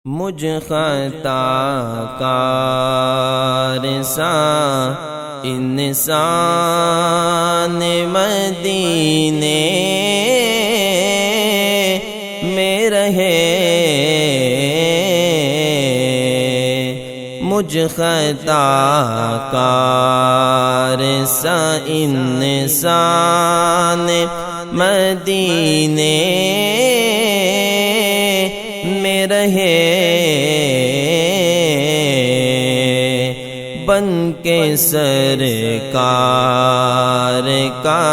مجھ خطا کار سا انسان مدینے میں رہے، مجھ خطا کار سا انسان مدینے میں رہے، بن کے سرکار کا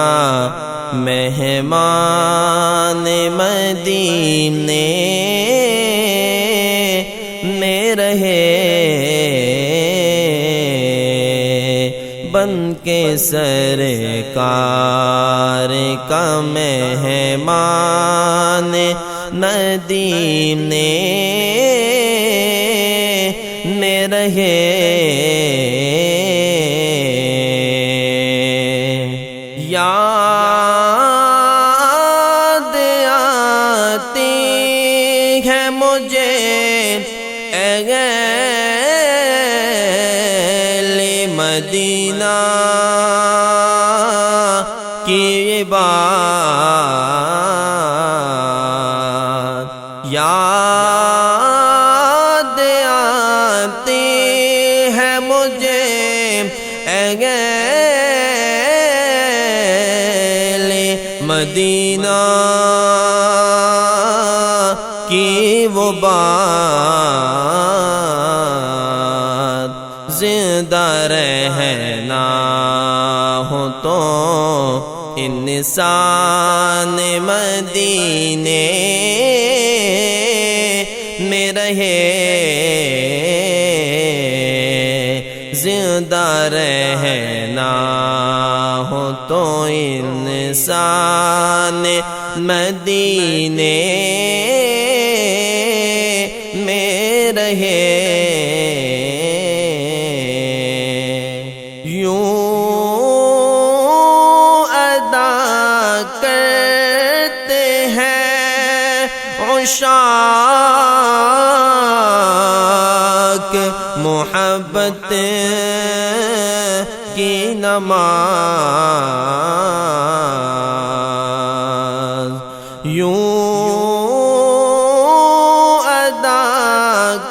مہمان مدینے میں رہے، بن کے سرکار کا مہمان مدینے میں رہے۔ یاد آتی ہے مجھے اہل مدینہ کی بات، یاد آتی ہے مجھے اہل مدینہ کی وہ بات، زندہ رہنا ہو تو انسان مدینے میں رہے، زندہ رہنا ہو تو انسان مدینے میں رہے۔ عشاق محبت کی نماز یوں ادا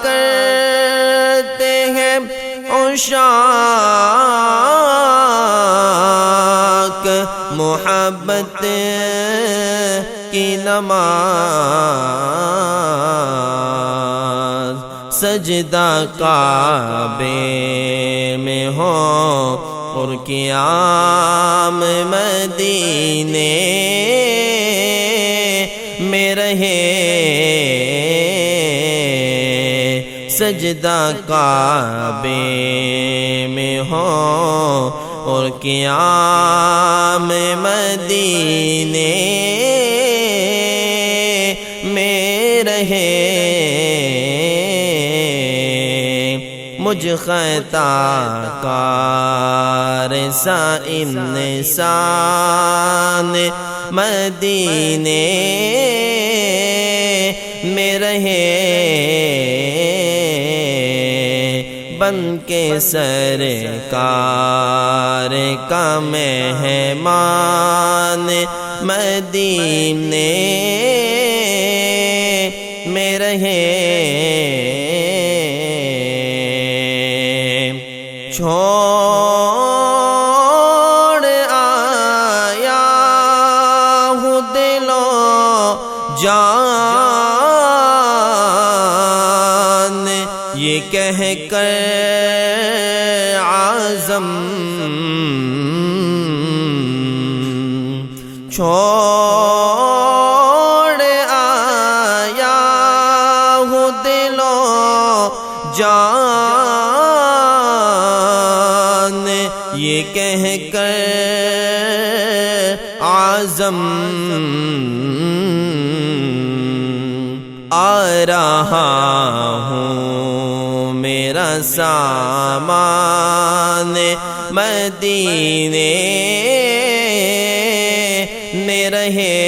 کرتے ہیں عشاق محبت کی نماز، سجدہ کعبے میں ہو اور قیام مدینے میں رہے، سجدہ کعبے میں ہو اور قیام مدینے میں رہے، مجھ خطا کار سا انسان مدینے میں رہے، بن کے سرکار کا مہمان مدینے میں رہے، چھوڑ آیا ہوں دل و جان یہ کہہ کر عزم، چھوڑ آیا ہوں دل و جان یہ کہہ کر عزم، آ رہا ہوں میرا سامان مدینے میں رہے،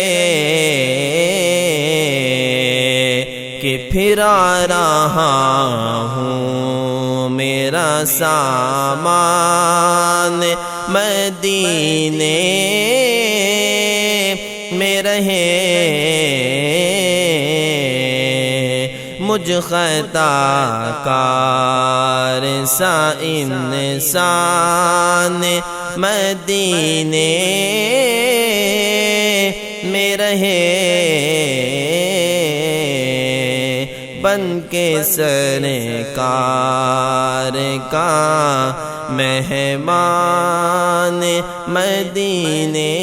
کہ پھرا رہا ہوں میرا سامان مدینے میں رہے مجھ خطا کار سا انسان مدینے میں رہے بن کے سرکار کا مہمان مدینے